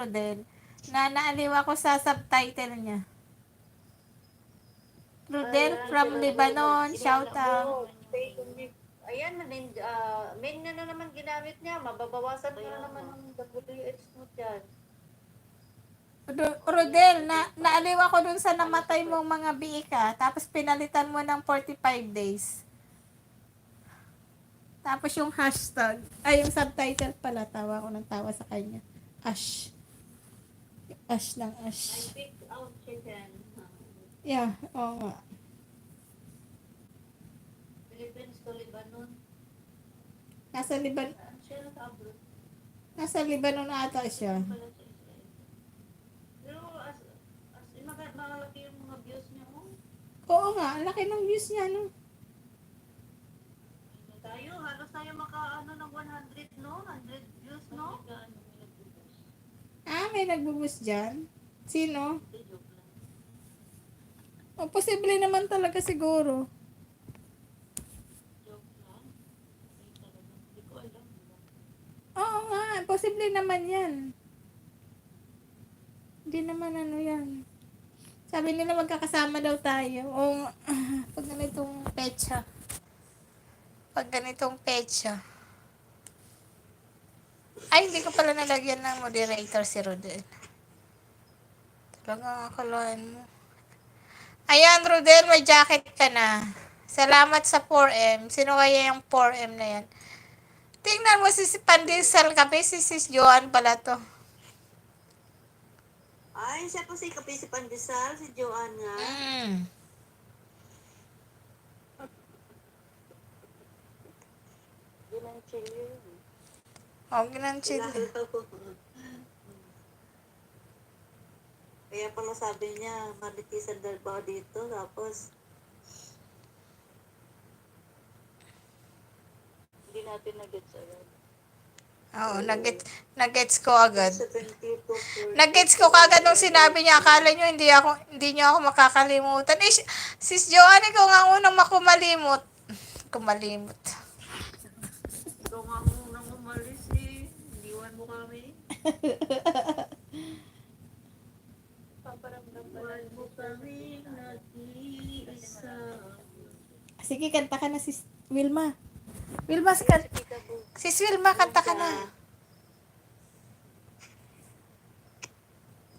Rodel, na naaliw ako sa subtitle niya. Rodel from Lebanon, shout out. Ayan, main na naman ginamit niya. Mababawasan ko na naman ng WH mo dyan. Rodel, naaliw ako dun sa namatay mong mga biika, tapos pinalitan mo ng 45 days. Tapos yung hashtag, ay yung subtitle pala, tawa ko ng tawa sa kanya. Ash. Ash lang, I ash. picked out chicken. Yeah, oo nga. Philippines to Lebanon. Nasa Liban, Siya naka-abroad. nasa Lebanon na ata siya. Pala sa Israel. Pero as in, malaki yung mga views niya. Oo nga, ang laki ng views niya, no? Tayo, halos tayo maka ng 100, no? 100 views, no? May nagbubus dyan? Sino? Joke lang. O, posible naman talaga siguro. Joke lang. Ay, talaga. Hindi ko alam. Oo nga, posible naman yan. Hindi naman ano yan. Sabi nila magkakasama daw tayo. O, pag ganitong petsa. Pag ganitong petsa. Ay, hindi ko pala nalagyan ng moderator si Rodel. Talagang akalain mo. Ayan, Rodel, may jacket ka na. Salamat sa 4M. Sino kaya yung 4M na yan? Tingnan mo si Pandesal Kape, si Sis Joan pala to. Ay, siya po si Kape si Pandesal, si Joanna. Ginanchili. Ginanchili. Kaya pala sabi niya, malitisan daw ba dito, tapos hindi natin nag-gets agad. Oo, nag-gets ko agad. Nag-gets ko kagad nung sinabi niya, akala niyo hindi niyo ako makakalimutan. Sis Joanne, ikaw nga unang makumalimot. Kumalimot. Ikaw nga munang umalis eh. Iniwan mo kami. Paparamdaman mo kami nag-iisa. Sige, kanta ka na, Sis Wilma. Wilma, Sis Wilma, kanta ka na.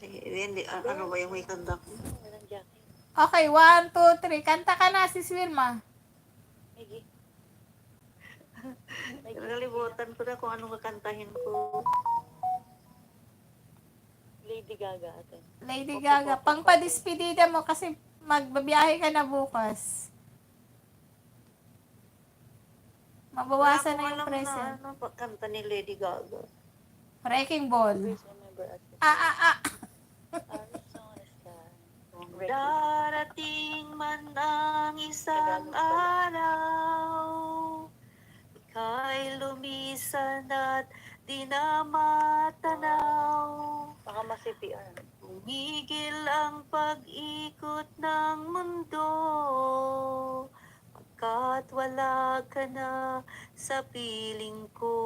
Hindi, ano ba yung may kanta ko? Okay, 1, 2, 3. Kanta ka na, Sis Wilma. Nalimutan ko na kung anong kakantahin ko. Lady Gaga atin. Lady Gaga. Pangpadispedida mo kasi magbabiyahe ka na bukas. Mabawasan na yung present. Ano pa kanta ni Lady Gaga? Wrecking Ball. Ah. Darating man ang isang araw, ika'y lumisan at di na matanaw. Baka ma-CPR. Tumigil ang pag-ikot ng mundo, pagkat wala ka na sa piling ko.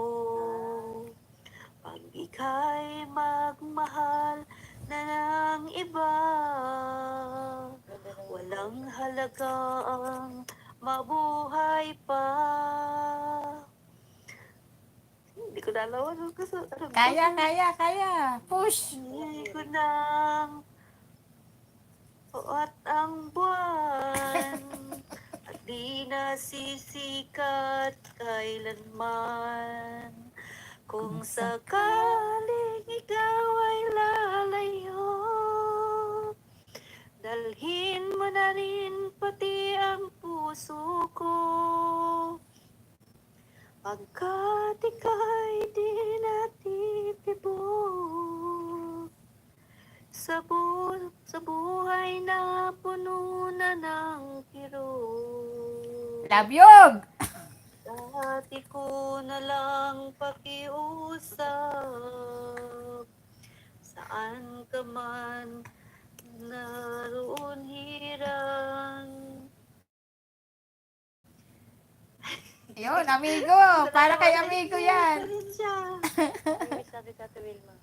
Pag ika'y magmahal na ng iba, walang halaga ang mabuhay pa. Hindi ko nalawan. Kaya. Push. Hindi ko nang at ang buwan at di nasisikat kailanman. Kung sakaling ikaw ay lalayo, dalhin mo na rin pati ang puso ko, pagkat ika'y di natitibok sa buhay na puno na ng kirot. Labyog! Dati ko na lang pakiusap, saan ka man naroon hirang. Yun, amigo. Para kay amigo yan. Sabi ka, Wilma.